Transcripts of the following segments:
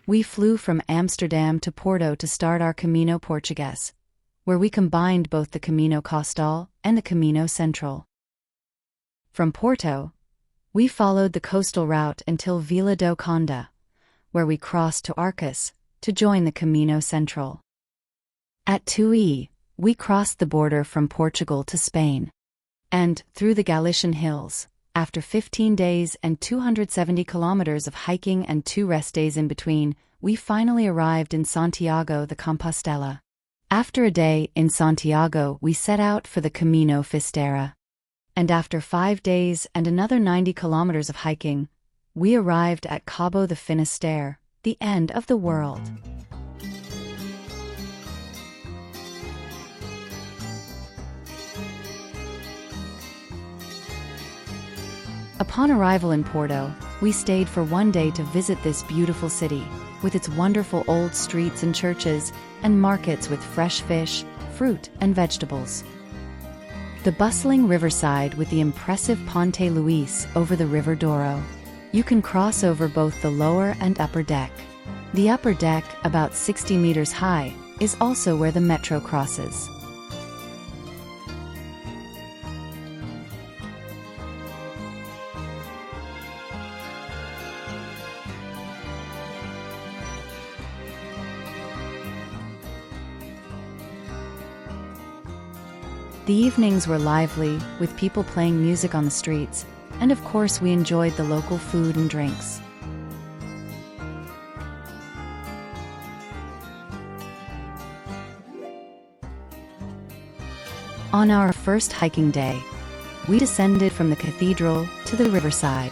we flew from Amsterdam to Porto to start our Camino Portugues, where we combined both the Camino Coastal and the Camino Central. From Porto, we followed the coastal route until Vila do Conde, where we crossed to Arcos to join the Camino Central. At Tui, we crossed the border from Portugal to Spain. And, through the Galician hills, after 15 days and 270 kilometers of hiking and 2 rest days in between, we finally arrived in Santiago de Compostela. After a day in Santiago, we set out for the Camino Fisterra. And after 5 days and another 90 kilometers of hiking, we arrived at Cabo de Finisterre, the end of the world. Upon arrival in Porto, we stayed for 1 day to visit this beautiful city, with its wonderful old streets and churches, and markets with fresh fish, fruit, and vegetables. The bustling riverside with the impressive Ponte Luís over the River Douro. You can cross over both the lower and upper deck. The upper deck, about 60 meters high, is also where the metro crosses. The evenings were lively, with people playing music on the streets, and of course we enjoyed the local food and drinks. On our first hiking day, we descended from the cathedral to the riverside.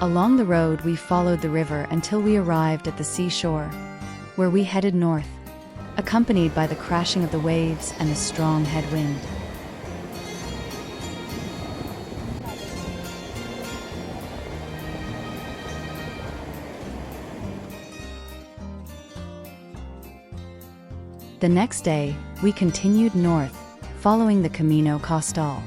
Along the road we followed the river until we arrived at the seashore, where we headed north, accompanied by the crashing of the waves and a strong headwind. The next day, we continued north, following the Camino Coastal.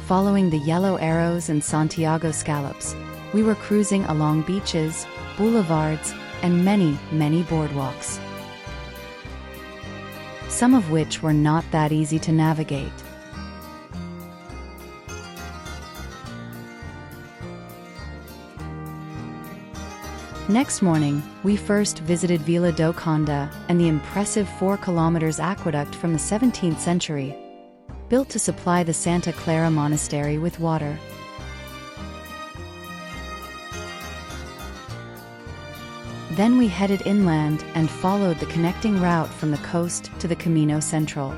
Following the yellow arrows and Santiago scallops, we were cruising along beaches, boulevards, and many, many boardwalks, some of which were not that easy to navigate. Next morning, we first visited Vila do Conde and the impressive 4 kilometers aqueduct from the 17th century, built to supply the Santa Clara Monastery with water. Then we headed inland and followed the connecting route from the coast to the Camino Central.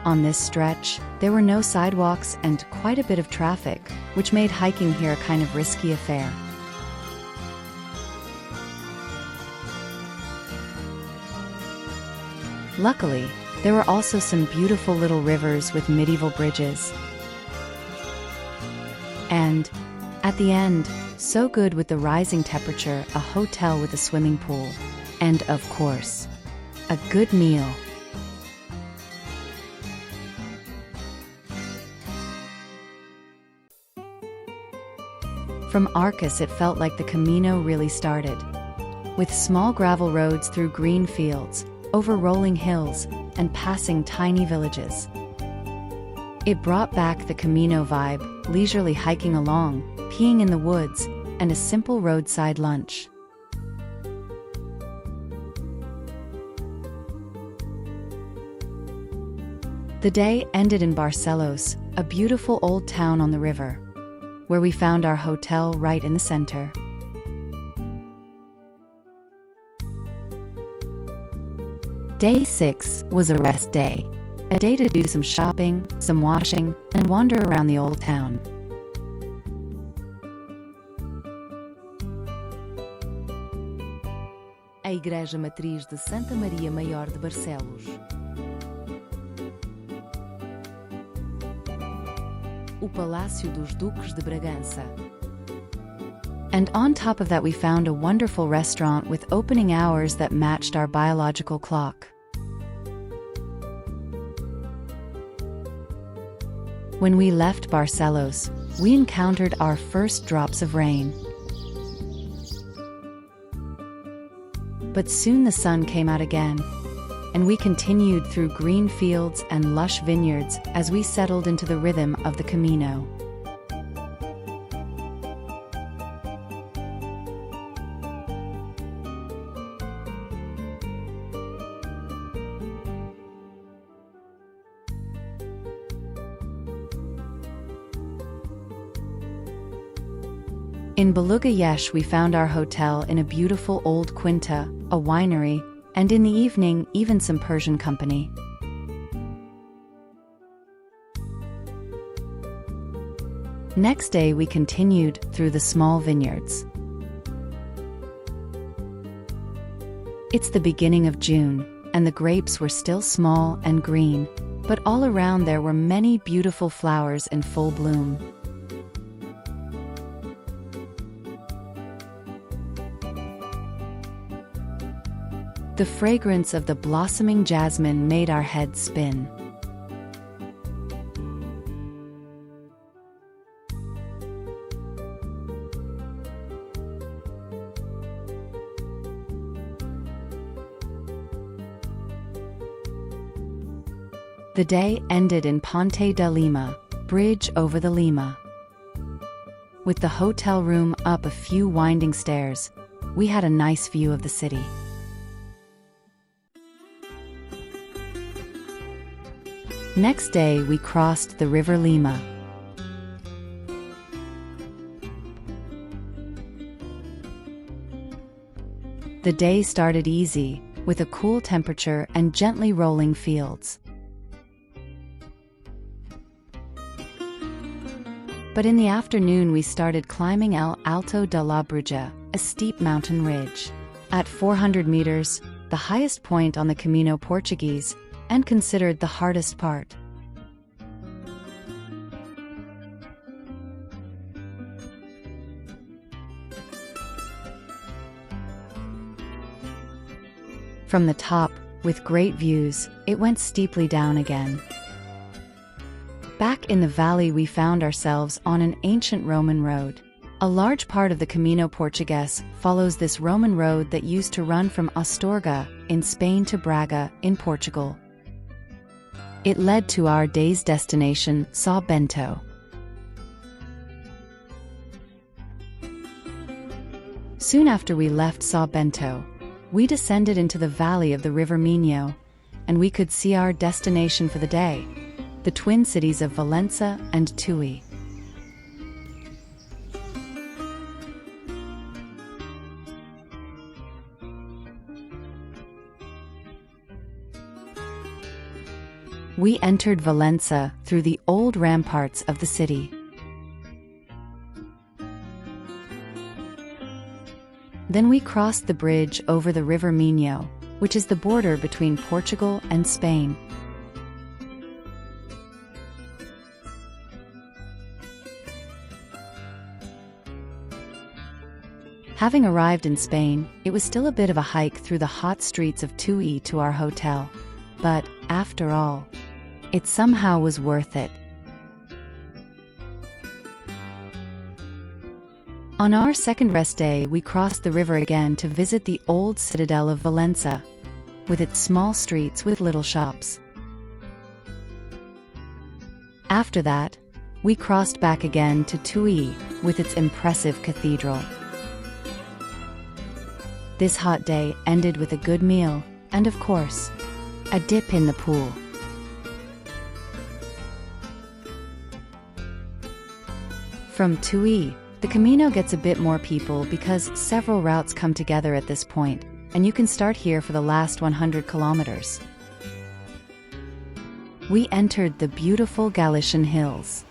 On this stretch, there were no sidewalks and quite a bit of traffic, which made hiking here a kind of risky affair. Luckily, there were also some beautiful little rivers with medieval bridges. And, at the end, so good with the rising temperature, a hotel with a swimming pool. And, of course, a good meal. From Arcos it felt like the Camino really started, with small gravel roads through green fields, over rolling hills, and passing tiny villages. It brought back the Camino vibe, leisurely hiking along, peeing in the woods, and a simple roadside lunch. The day ended in Barcelos, a beautiful old town on the river, where we found our hotel right in the center. Day 6 was a rest day, a day to do some shopping, some washing, and wander around the old town. A Igreja Matriz de Santa Maria Maior de Barcelos. O Palácio dos Duques de Bragança. And on top of that, we found a wonderful restaurant with opening hours that matched our biological clock. When we left Barcelos, we encountered our first drops of rain. But soon the sun came out again, and we continued through green fields and lush vineyards as we settled into the rhythm of the Camino. In Balugayesh, we found our hotel in a beautiful old quinta, a winery, and in the evening, even some Persian company. Next day, we continued through the small vineyards. It's the beginning of June, and the grapes were still small and green, but all around there were many beautiful flowers in full bloom. The fragrance of the blossoming jasmine made our heads spin. The day ended in Ponte de Lima, bridge over the Lima. With the hotel room up a few winding stairs, we had a nice view of the city. Next day, we crossed the River Lima. The day started easy, with a cool temperature and gently rolling fields. But in the afternoon, we started climbing El Alto de la Bruja, a steep mountain ridge. At 400 meters, the highest point on the Camino Portugues, and considered the hardest part. From the top, with great views, it went steeply down again. Back in the valley, we found ourselves on an ancient Roman road. A large part of the Camino Portugues follows this Roman road that used to run from Astorga, in Spain, to Braga, in Portugal. It led to our day's destination, São Bento. Soon after we left São Bento, we descended into the valley of the River Minho, and we could see our destination for the day, the twin cities of Valença and Tui. We entered Valença through the old ramparts of the city. Then we crossed the bridge over the River Minho, which is the border between Portugal and Spain. Having arrived in Spain, it was still a bit of a hike through the hot streets of Tui to our hotel. But, after all, it somehow was worth it. On our second rest day, we crossed the river again to visit the old citadel of Valença, with its small streets with little shops. After that, we crossed back again to Tui, with its impressive cathedral. This hot day ended with a good meal, and of course, a dip in the pool. From Tui, the Camino gets a bit more people because several routes come together at this point, and you can start here for the last 100 kilometers. We entered the beautiful Galician hills.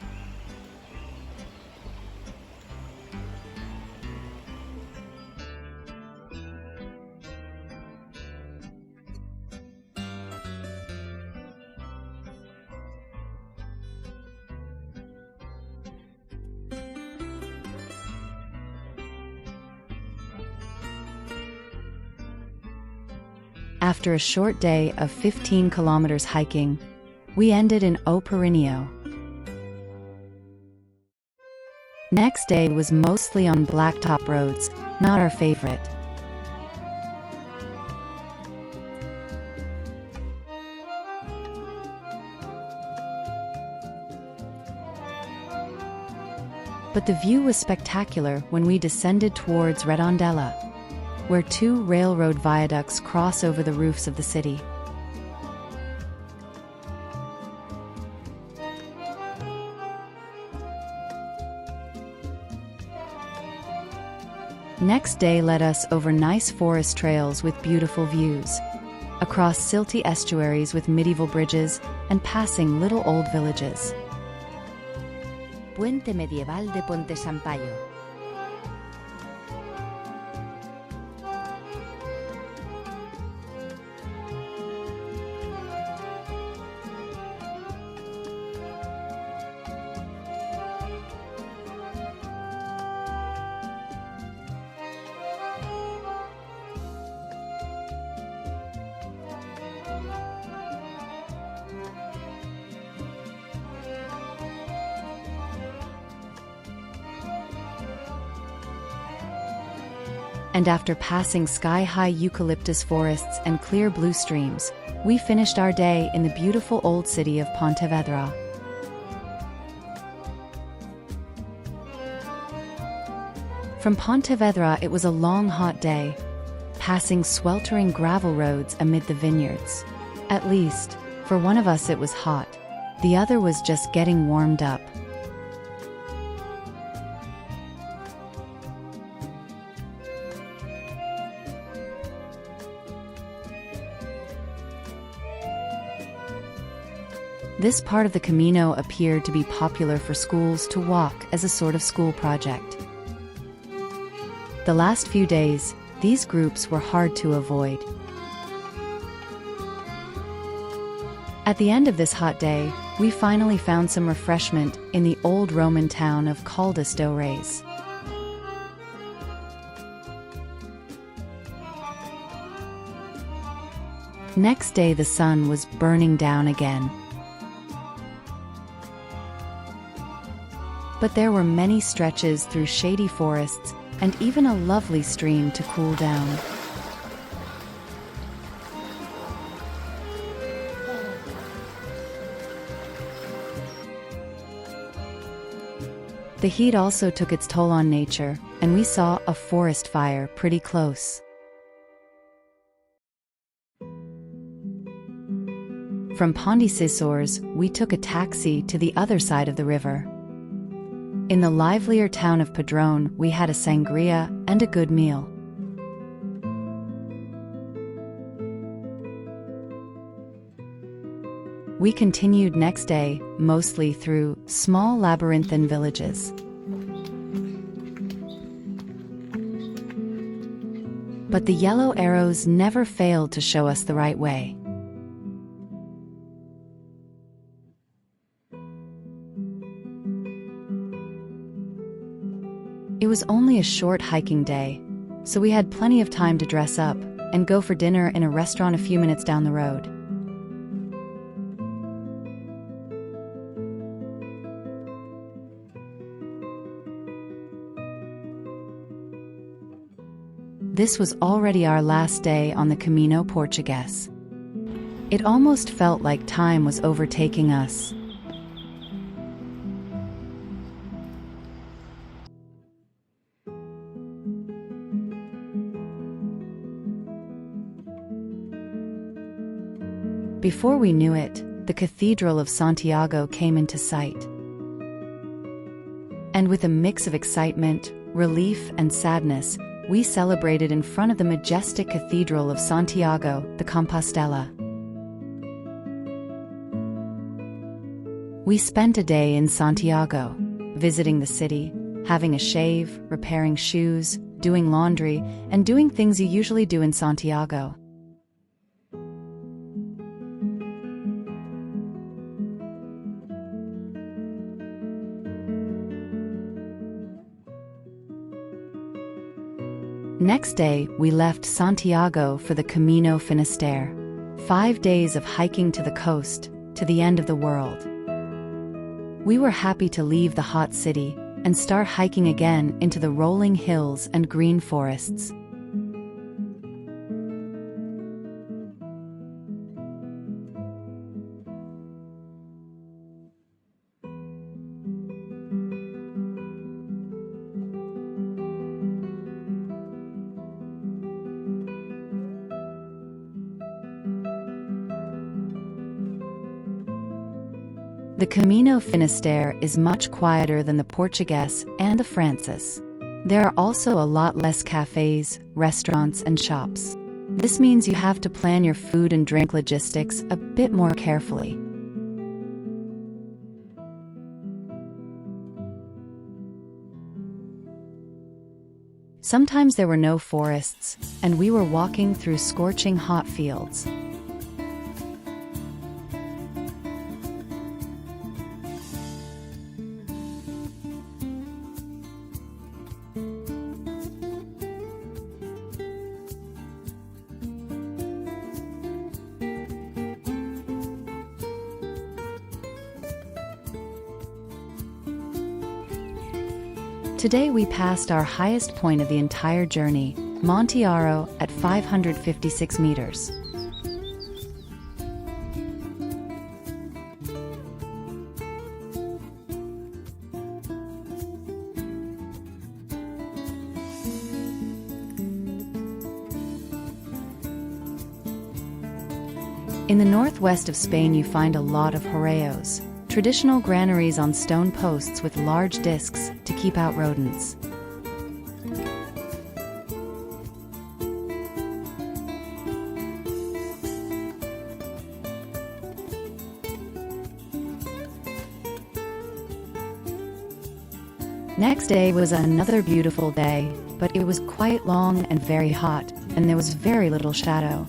After a short day of 15 kilometers hiking, we ended in O Perineo. Next day was mostly on blacktop roads, not our favorite. But the view was spectacular when we descended towards Redondela, where two railroad viaducts cross over the roofs of the city. Next day led us over nice forest trails with beautiful views, across silty estuaries with medieval bridges, and passing little old villages. Puente medieval de Ponte Sampaio. And after passing sky-high eucalyptus forests and clear blue streams, we finished our day in the beautiful old city of Pontevedra. From Pontevedra it was a long hot day, passing sweltering gravel roads amid the vineyards. At least, for one of us it was hot, the other was just getting warmed up. This part of the Camino appeared to be popular for schools to walk as a sort of school project. The last few days, these groups were hard to avoid. At the end of this hot day, we finally found some refreshment in the old Roman town of Caldas do Reis. Next day the sun was burning down again. But there were many stretches through shady forests and even a lovely stream to cool down. The heat also took its toll on nature, and we saw a forest fire pretty close. From Pondicisores, we took a taxi to the other side of the river. In the livelier town of Padrón, we had a sangria and a good meal. We continued next day, mostly through small labyrinthine villages. But the yellow arrows never failed to show us the right way. It was only a short hiking day, so we had plenty of time to dress up and go for dinner in a restaurant a few minutes down the road. This was already our last day on the Camino Portugues. It almost felt like time was overtaking us. Before we knew it, the Cathedral of Santiago came into sight. And with a mix of excitement, relief, and sadness, we celebrated in front of the majestic Cathedral of Santiago de Compostela. We spent a day in Santiago, visiting the city, having a shave, repairing shoes, doing laundry, and doing things you usually do in Santiago. next day, we left Santiago for the Camino Finisterre. 5 days of hiking to the coast, to the end of the world. We were happy to leave the hot city and start hiking again into the rolling hills and green forests. The Camino Finisterre is much quieter than the Portugues and the Francis. There are also a lot less cafes, restaurants, and shops. This means you have to plan your food and drink logistics a bit more carefully. Sometimes there were no forests, and we were walking through scorching hot fields. Today we passed our highest point of the entire journey, Monte Aro, at 556 meters. In the northwest of Spain you find a lot of horreos, traditional granaries on stone posts with large discs to keep out rodents. Next day was another beautiful day, but it was quite long and very hot, and there was very little shadow.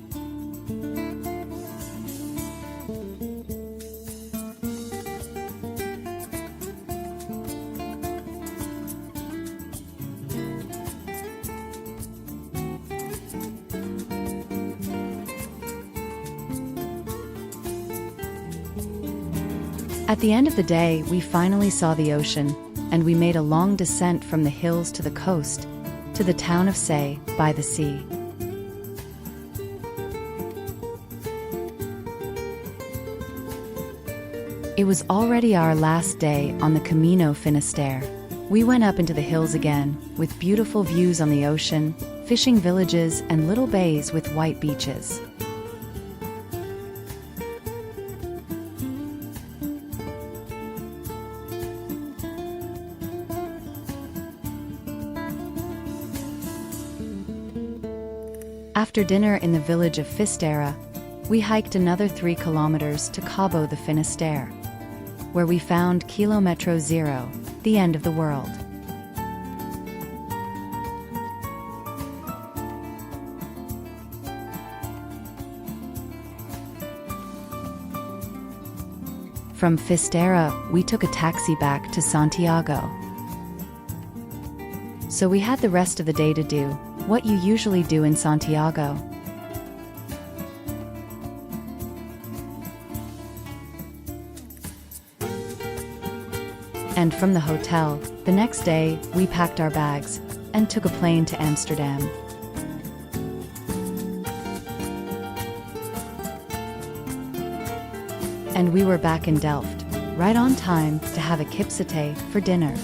At the end of the day, we finally saw the ocean, and we made a long descent from the hills to the coast, to the town of Sé, by the sea. It was already our last day on the Camino Finisterre. We went up into the hills again, with beautiful views on the ocean, fishing villages and little bays with white beaches. After dinner in the village of Fisterra, we hiked another 3 kilometers to Cabo the Finisterre, where we found Kilometro Zero, the end of the world. From Fisterra, we took a taxi back to Santiago. So we had the rest of the day to do what you usually do in Santiago. And from the hotel, the next day, we packed our bags and took a plane to Amsterdam. And we were back in Delft, right on time to have a kipsate for dinner.